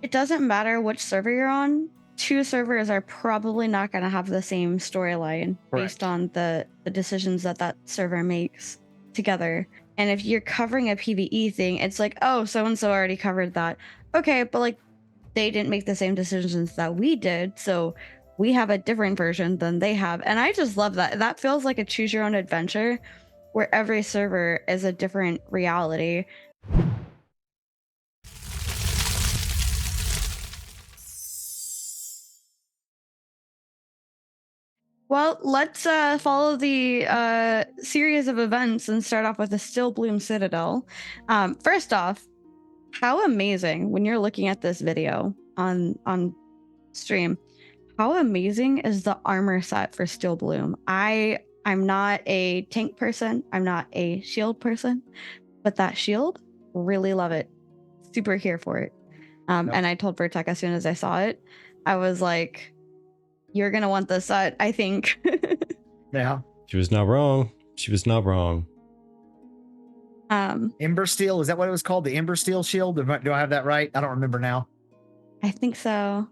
it doesn't matter which server you're on. Two servers are probably not going to have the same storyline based on the decisions that server makes together. And if you're covering a PvE thing, it's like, oh, so-and-so already covered that. Okay, but like they didn't make the same decisions that we did, so we have a different version than they have. And I just love that. That feels like a choose your own adventure where every server is a different reality. Well, let's follow the series of events and start off with the Steel Bloom Citadel. First off, how amazing when you're looking at this video on stream, how amazing is the armor set for Steel Bloom? I'm not a tank person, I'm not a shield person, but that shield, really love it. Super here for it. And I told Vertec as soon as I saw it, I was like, you're gonna want this set, I think. Yeah. She was not wrong. She was not wrong. Ember Steel, is that what it was called? The Ember Steel shield? Do I have that right? I don't remember now. I think so.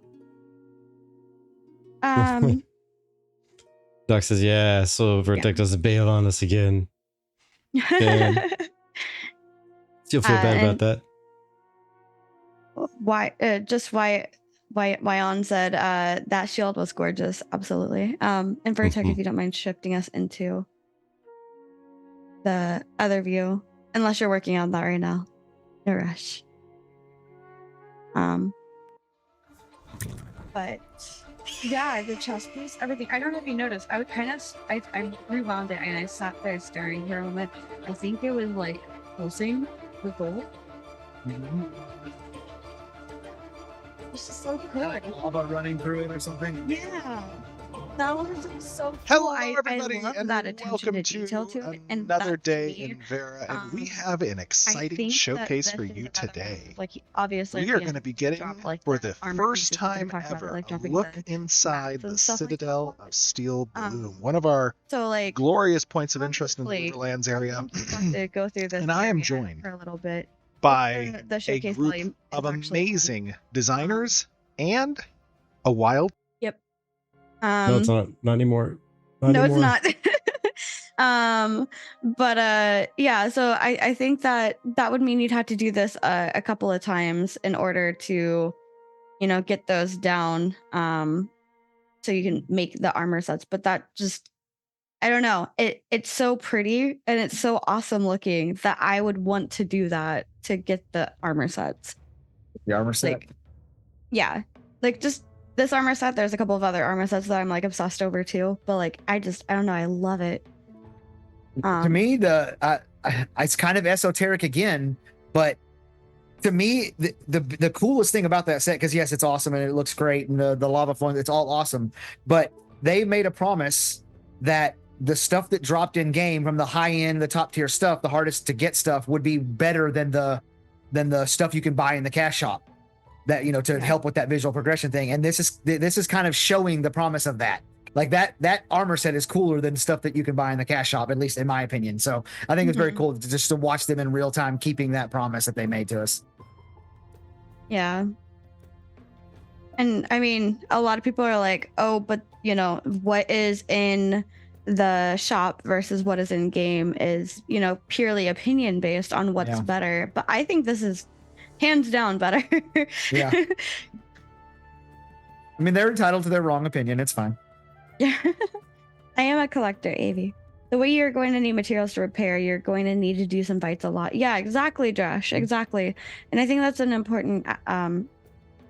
Doc says, yeah, so Vertec doesn't bail on us again. Damn. Still feel bad about that. Wyon said that shield was gorgeous. Absolutely. And Vertec, if you don't mind shifting us into the other view, unless you're working on that right now. No rush. But yeah, the chest piece, everything. I don't know if you noticed. I rewound it and I sat there staring for a moment. I think it was like pulsing with gold. It's just so cool. Like lava running through it or something. Yeah. That was so cool. Hello, everybody, I love and that attention welcome to detail to to it. And another that, day to me, in Vera, and we have an exciting showcase for you today. Like, obviously, we are going to be getting, like, for the first pieces time ever, like, a look inside the Citadel of Steel Bloom, one of our glorious points of interest in the Riverlands area. To go through this, and I am joined for a little bit by the a group of amazing designers and a wild. Yep. No, it's not anymore. It's not. Yeah, so I think that would mean you'd have to do this a couple of times in order to, get those down, so you can make the armor sets. But that just, I don't know, it's so pretty and it's so awesome looking that I would want to do that to get the armor sets. The armor set? Like, yeah, like just this armor set. There's a couple of other armor sets that I'm like obsessed over too, but like I don't know, I love it. To me, it's kind of esoteric again, but to me, the coolest thing about that set, because yes, it's awesome and it looks great, and the lava flowing, it's all awesome, but they made a promise that the stuff that dropped in game from the high end, the top tier stuff, the hardest to get stuff, would be better than the stuff you can buy in the cash shop. That, to help with that visual progression thing. And this is kind of showing the promise of that. Like that armor set is cooler than stuff that you can buy in the cash shop, at least in my opinion. So I think it's very cool to watch them in real time, keeping that promise that they made to us. Yeah. And I mean, a lot of people are like, oh, but what is in the shop versus what is in game is, purely opinion based on what's better. But I think this is hands down better. Yeah. I mean, they're entitled to their wrong opinion. It's fine. Yeah. I am a collector, Avi. The way you're going to need materials to repair, you're going to need to do some fights a lot. Yeah, exactly, Josh. Exactly. And I think that's an important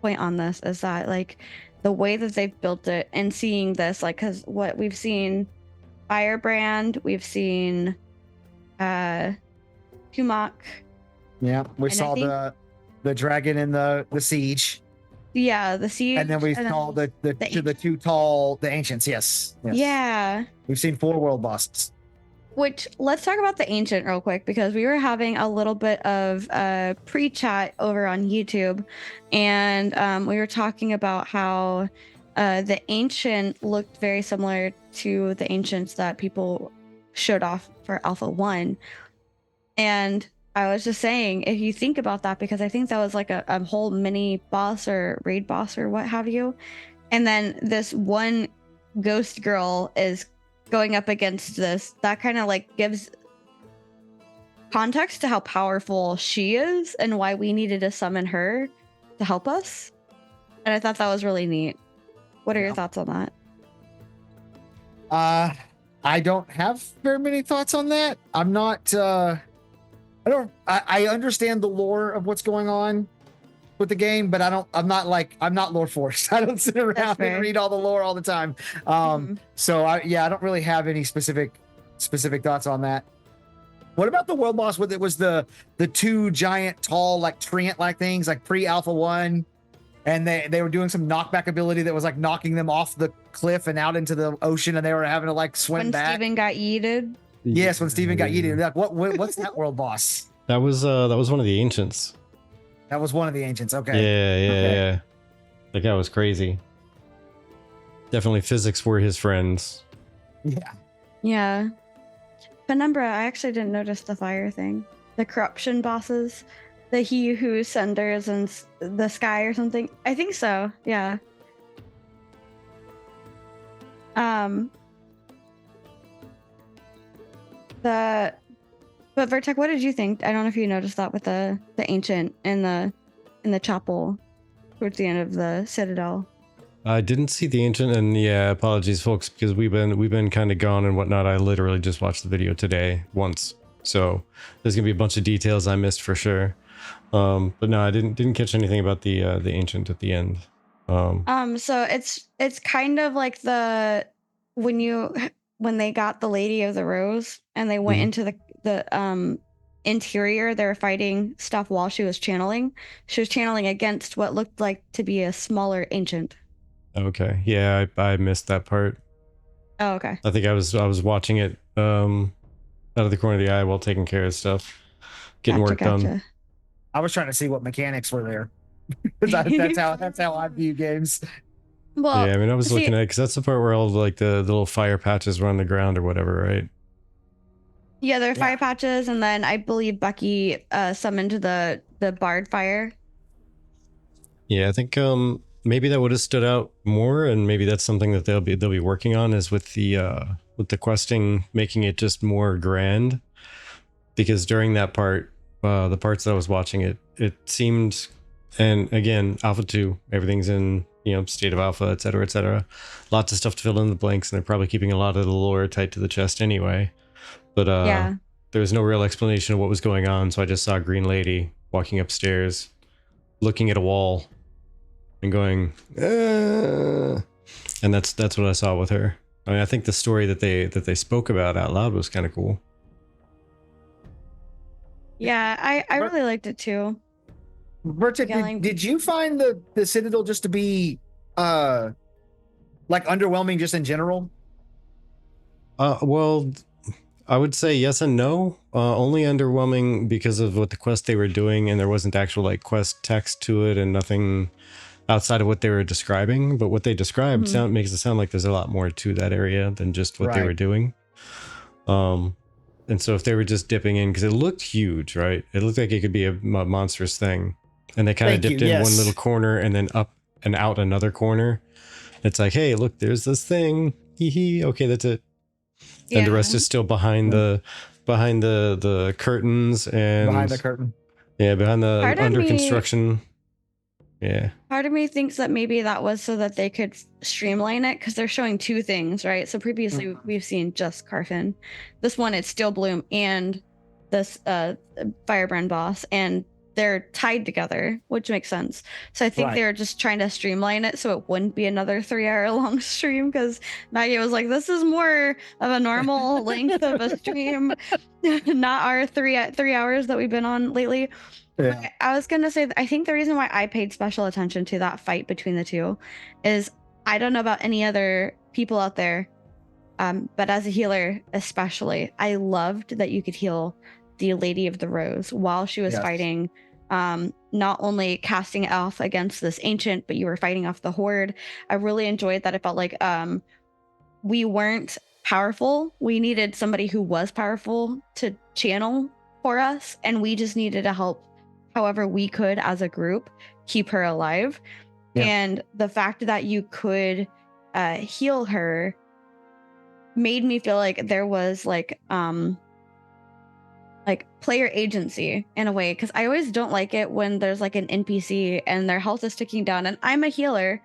point on this, is that like the way that they've built it and seeing this, like, because what we've seen Firebrand, we've seen Tumak. Yeah, we saw the dragon in the siege. Yeah, the siege. And then we saw the two tall, the ancients. Yes. Yeah. We've seen 4 world bosses. Which, let's talk about the ancient real quick, because we were having a little bit of pre-chat over on YouTube, and we were talking about how the ancient looked very similar to the ancients that people showed off for Alpha 1. And I was just saying, if you think about that, because I think that was like a whole mini boss or raid boss or what have you. And then this one ghost girl is going up against this. That kind of like gives context to how powerful she is and why we needed to summon her to help us. And I thought that was really neat. What are your thoughts on that? I don't have very many thoughts on that. I'm not, I understand the lore of what's going on with the game, but I'm not lore forced. I don't sit around and read all the lore all the time. So I don't really have any specific thoughts on that. What about the world boss? With it was the two giant, tall, like treant like things, like pre-Alpha 1, and they were doing some knockback ability that was like knocking them off the cliff and out into the ocean, and they were having to like swim back. When Steven got yeeted. Yes, when Steven got yeeted. Like, what's that world boss? That was one of the ancients. That was one of the ancients. Okay. Yeah. That guy was crazy. Definitely physics were his friends. Yeah. Penumbra, I actually didn't notice the fire thing. The corruption bosses. The He Who Senders and the Sky or something. I think so. Yeah. But Vertec, what did you think? I don't know if you noticed that with the ancient in the chapel towards the end of the Citadel. I didn't see the ancient, and apologies folks, because we've been kind of gone and whatnot. I literally just watched the video today once, so there's gonna be a bunch of details I missed for sure. But no, I didn't catch anything about the ancient at the end. So it's kind of like when they got the Lady of the Rose and they went into the interior, they were fighting stuff while she was channeling. She was channeling against what looked like to be a smaller ancient. Okay, yeah, I missed that part. Oh, okay. I think I was watching it out of the corner of the eye while taking care of stuff, getting work done. I was trying to see what mechanics were there. that's how I view games. Well, yeah, I mean, I was looking at it because that's the part where all like the little fire patches were on the ground or whatever, right? Yeah, there are fire patches, and then I believe Bucky summoned the bard fire. Yeah, I think maybe that would have stood out more, and maybe that's something that they'll be working on, is with the questing, making it just more grand. Because during that part, the parts that I was watching, it seemed, and again, Alpha 2, everything's in state of alpha, etc. Lots of stuff to fill in the blanks, and they're probably keeping a lot of the lore tight to the chest anyway. But there was no real explanation of what was going on, so I just saw a green lady walking upstairs, looking at a wall, and going, and that's what I saw with her. I mean, I think the story that they spoke about out loud was kind of cool. Yeah, I really liked it too. Vertic, did you find the Citadel just to be like underwhelming just in general? Well, I would say yes and no. Only underwhelming because of what the quest they were doing, and there wasn't actual like quest text to it and nothing outside of what they were describing. But what they described makes it sound like there's a lot more to that area than just what they were doing. And so if they were just dipping in, because it looked huge, right? It looked like it could be a monstrous thing. And they kind of dipped in one little corner and then up and out another corner. It's like, hey, look, there's this thing. Hee. Okay, that's it. Yeah. And the rest is still behind the curtains and behind the curtain. Yeah, behind the under construction. Yeah. Part of me thinks that maybe that was so that they could streamline it, because they're showing two things, right? So previously we've seen just Carfin. This one, it's Steel Bloom and this Firebrand boss, and they're tied together, which makes sense. So I think they were just trying to streamline it so it wouldn't be another 3-hour long stream, because Maggie was like, this is more of a normal length of a stream, not our three hours that we've been on lately. Yeah. I was going to say, I think the reason why I paid special attention to that fight between the two is, I don't know about any other people out there, but as a healer especially, I loved that you could heal the Lady of the Rose while she was fighting, not only casting it off against this ancient, but you were fighting off the horde. I really enjoyed that. It felt like we weren't powerful. We needed somebody who was powerful to channel for us, and we just needed to help however we could as a group keep her alive. Yeah. And the fact that you could heal her made me feel like there was like player agency in a way, because I always don't like it when there's like an NPC and their health is ticking down, and I'm a healer.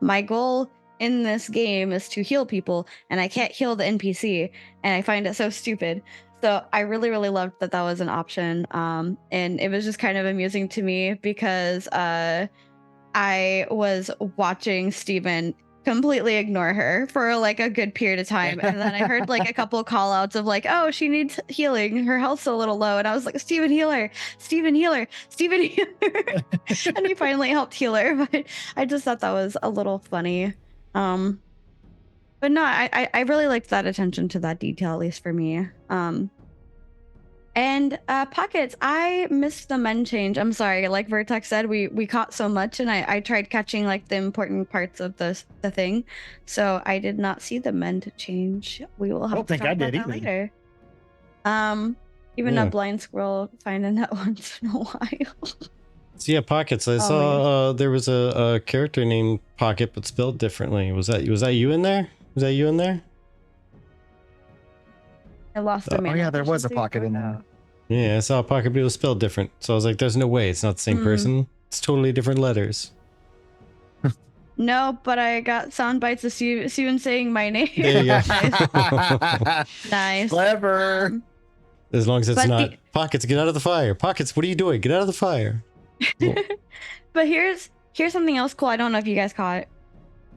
My goal in this game is to heal people, and I can't heal the NPC, and I find it so stupid. So I really, really loved that was an option. And it was just kind of amusing to me because I was watching Steven completely ignore her for like a good period of time. And then I heard like a couple call outs of like, oh, she needs healing. Her health's a little low. And I was like, Steven, heal her. Steven, heal her. Steven, heal her. And he finally helped heal her. But I just thought that was a little funny. But no, I really liked that attention to that detail, at least for me. And Pockets, I missed the men change. I'm sorry. Like Vertex said, we caught so much, and I tried catching like the important parts of the thing. So I did not see the men to change. We will have to talk about that later. Even a blind squirrel finding that once in a while. So yeah, Pockets. I saw there was a character named Pocket, but spelled differently. Was that you in there? Was that you in there? I lost a man. Oh yeah, there was a Pocket in there. Yeah, I saw a Pocket, but it was spelled different. So I was like, "There's no way it's not the same person. It's totally different letters." No, but I got sound bites of Steven saying my name. There you go. Nice. Clever. As long as it's not Pockets, get out of the fire. Pockets, what are you doing? Get out of the fire. But here's something else cool. I don't know if you guys caught it.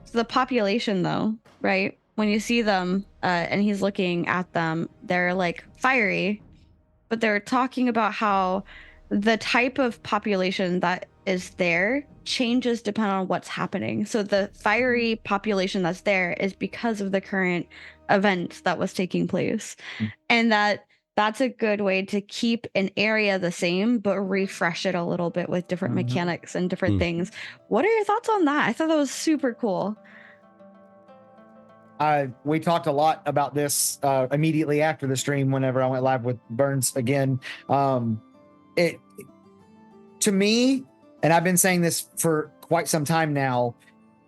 So the population, though, right? When you see them and he's looking at them, they're like fiery, but they're talking about how the type of population that is there changes depending on what's happening. So the fiery population that's there is because of the current event that was taking place. And that's a good way to keep an area the same, but refresh it a little bit with different mechanics and different things. What are your thoughts on that? I thought that was super cool. We talked a lot about this immediately after the stream whenever I went live with Burns again. It to me, and I've been saying this for quite some time now,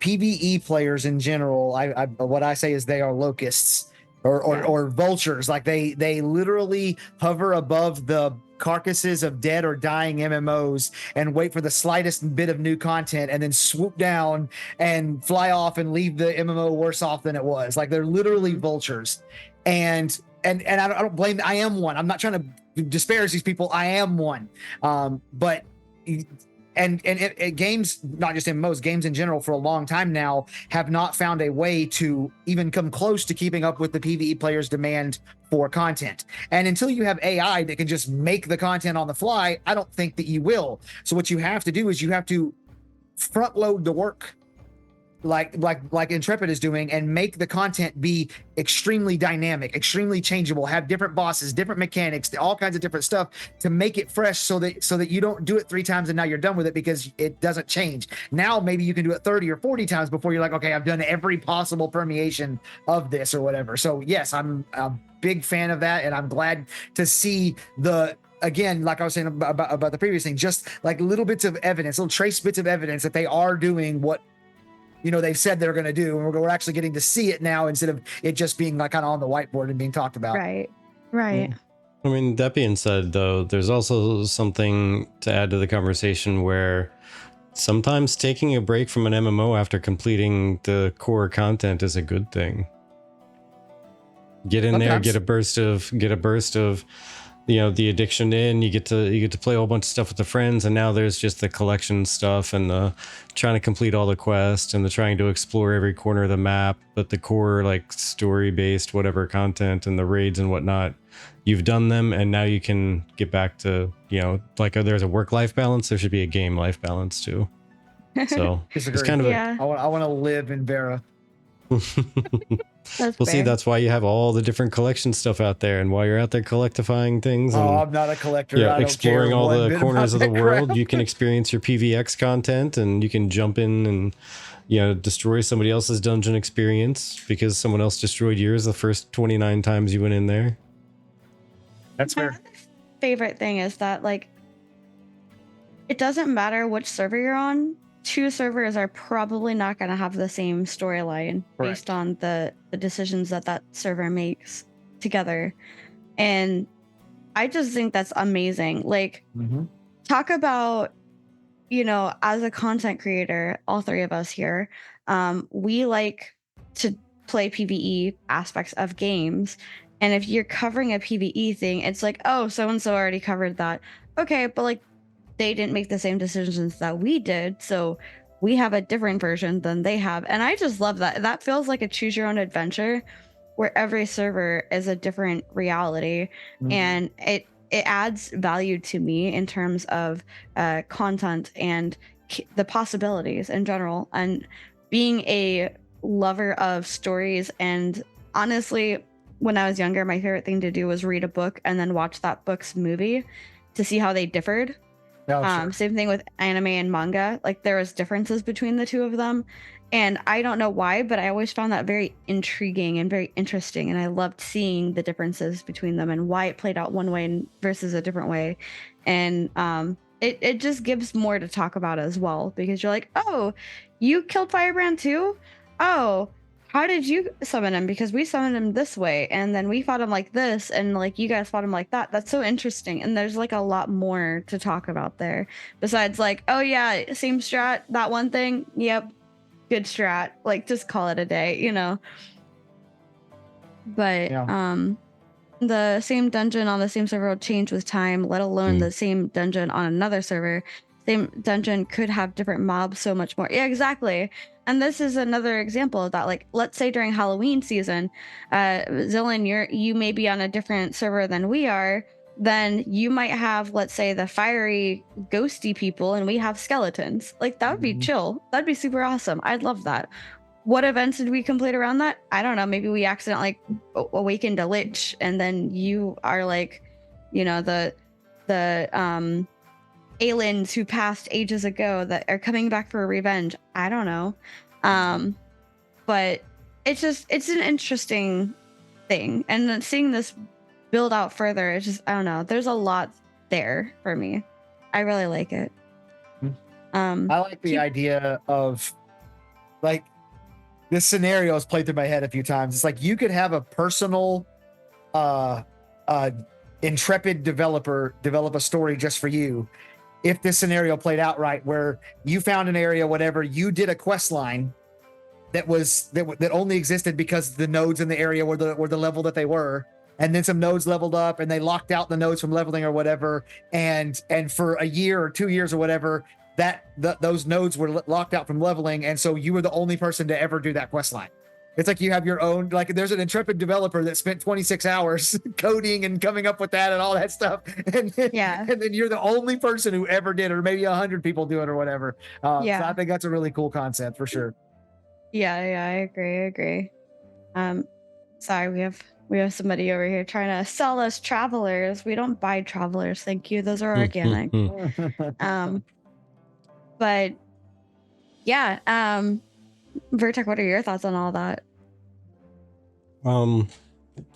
PvE players in general, what I say is they are locusts or vultures. Like they literally hover above the carcasses of dead or dying MMOs and wait for the slightest bit of new content and then swoop down and fly off and leave the MMO worse off than it was. Like they're literally vultures. And I don't blame, I am one. I'm not trying to disparage these people. I am one. But games, not just MMOs, games in general for a long time now have not found a way to even come close to keeping up with the PvE players' demand for content. And until you have AI that can just make the content on the fly, I don't think that you will. So what you have to do is you have to front load the work like Intrepid is doing and make the content be extremely dynamic, extremely changeable, have different bosses, different mechanics, all kinds of different stuff to make it fresh so that you don't do it 3 times and now you're done with it because it doesn't change. Now maybe you can do it 30 or 40 times before you're like, okay, I've done every possible permeation of this or whatever. So yes, I'm a big fan of that, and I'm glad to see again, like I was saying about the previous thing, just like little bits of evidence, little trace bits of evidence that they are doing what they've said they're going to do, and we're actually getting to see it now instead of it just being like kind of on the whiteboard and being talked about. Right. I mean, that being said, though, there's also something to add to the conversation where sometimes taking a break from an MMO after completing the core content is a good thing. Get in there, get a burst of the addiction in, you get to play a whole bunch of stuff with the friends, and now there's just the collection stuff and the trying to complete all the quests and the trying to explore every corner of the map, but the core like story based whatever content and the raids and whatnot, you've done them, and now you can get back to like there's a work-life balance, there should be a game life balance too. So it's kind of I want to live in Vera. See, that's why you have all the different collection stuff out there, and while you're out there collectifying things and I'm not a collector. Yeah, exploring all the corners of the world, you can experience your PvX content, and you can jump in and destroy somebody else's dungeon experience because someone else destroyed yours the first 29 times you went in there. That's fair. favorite thing is that like it doesn't matter which server you're on. Two servers are probably not going to have the same storyline based on the decisions that server makes together. And I just think that's amazing. Like, talk about, you know, as a content creator, all three of us here, we like to play PvE aspects of games. And if you're covering a PvE thing, it's like, oh, so-and-so already covered that. Okay, but like, they didn't make the same decisions that we did, so we have a different version than they have. And I just love that. That feels like a choose your own adventure where every server is a different reality. And it adds value to me in terms of content and the possibilities in general. And being a lover of stories, and honestly, when I was younger, my favorite thing to do was read a book and then watch that book's movie to see how they differed. Same thing with anime and manga. Like there was differences between the two of them, and I don't know why, but I always found that very intriguing and very interesting, and I loved seeing the differences between them and why it played out one way versus a different way. And it just gives more to talk about as well, because you're like, oh, you killed Firebrand too? Oh, how did you summon him? Because we summoned him this way, and then we fought him like this, and like you guys fought him like that. That's so interesting. And there's like a lot more to talk about there besides like, oh yeah, same strat, that one thing. Yep, good strat. Like just call it a day, you know. But the same dungeon on the same server will change with time, let alone the same dungeon on another server. Same dungeon could have different mobs, so much more. Yeah, exactly. And this is another example of that. Like, let's say during Halloween season, Xillin, you may be on a different server than we are. Then you might have, let's say, the fiery, ghosty people, and we have skeletons. Like, that would be chill. That'd be super awesome. I'd love that. What events did we complete around that? I don't know. Maybe we accidentally awakened a lich, and then you are like, you know, the aliens who passed ages ago that are coming back for revenge. I don't know. But it's an interesting thing. And then seeing this build out further, it's just, I don't know. There's a lot there for me. I really like it. I like the idea of like this scenario has played through my head a few times. It's like you could have a personal intrepid developer develop a story just for you. If this scenario played out right, where you found an area, whatever, you did a quest line that only existed because the nodes in the area were the level that they were, and then some nodes leveled up and they locked out the nodes from leveling or whatever, and for a year or 2 years or whatever, those nodes were locked out from leveling, and so you were the only person to ever do that quest line. It's like you have your own, like there's an intrepid developer that spent 26 hours coding and coming up with that and all that stuff. And then you're the only person who ever did, or maybe 100 people do it or whatever. So I think that's a really cool concept for sure. Yeah, I agree. Sorry, we have somebody over here trying to sell us travelers. We don't buy travelers, thank you. Those are organic. But yeah, Vertec, what are your thoughts on all that?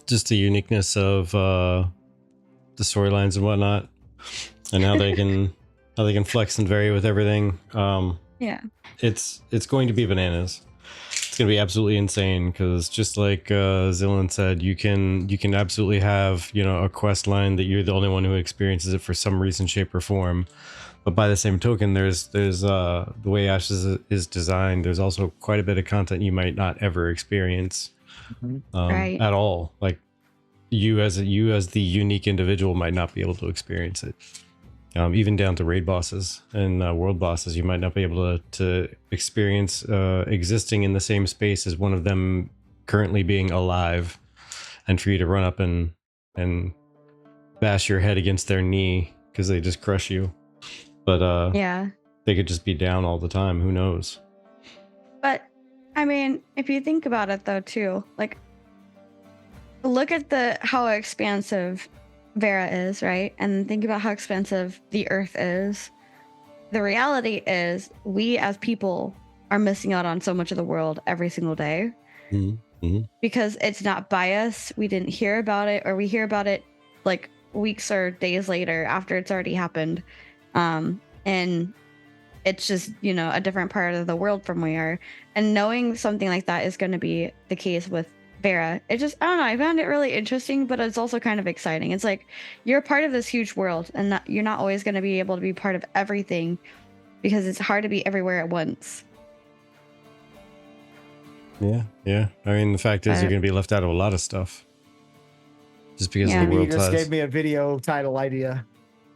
Just the uniqueness of the storylines and whatnot, and how they can flex and vary with everything. It's going to be bananas. It's going to be absolutely insane, because just like Xillin said, you can absolutely have, you know, a quest line that you're the only one who experiences it for some reason, shape, or form. But by the same token, there's the way Ashes is designed, there's also quite a bit of content you might not ever experience at all. Like you as the unique individual might not be able to experience it. Even down to raid bosses and world bosses, you might not be able to experience existing in the same space as one of them currently being alive, and for you to run up and bash your head against their knee because they just crush you. But they could just be down all the time. Who knows? But I mean, if you think about it though, too, like look at how expansive Vera is, right? And think about how expansive the Earth is. The reality is, we as people are missing out on so much of the world every single day because it's not by us. We didn't hear about it, or we hear about it like weeks or days later after it's already happened. And it's just, you know, a different part of the world from we are. And knowing something like that is going to be the case with Vera, it just, I don't know, I found it really interesting, but it's also kind of exciting. It's like you're part of this huge world, and you're not always going to be able to be part of everything because it's hard to be everywhere at once. Yeah. I mean, the fact is you're going to be left out of a lot of stuff just because of the world You just size. gave me a video title idea.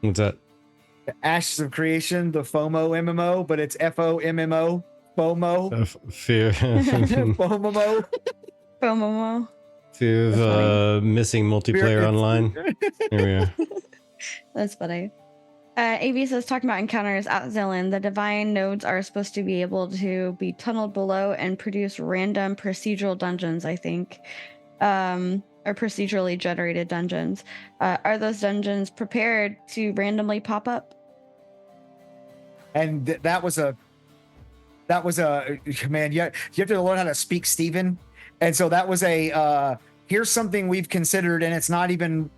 What's that? The Ashes of Creation, the FOMO MMO, but it's FOMMO. FOMO. Fear. FOMO. FOMO. Fear of missing multiplayer online. Here we are. That's funny. AV says, talking about encounters at Xillin, the divine nodes are supposed to be able to be tunneled below and produce random procedural dungeons, I think. Or procedurally generated dungeons. Are those dungeons prepared to randomly pop up? And that was a man. You have to learn how to speak Steven, and so that was a here's something we've considered, and it's not even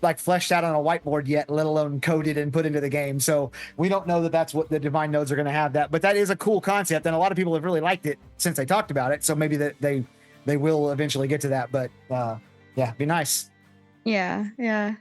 like fleshed out on a whiteboard yet, let alone coded and put into the game. So we don't know that that's what the divine nodes are going to have that, but that is a cool concept, and a lot of people have really liked it since they talked about it. So maybe that they will eventually get to that, but yeah, be nice. Yeah.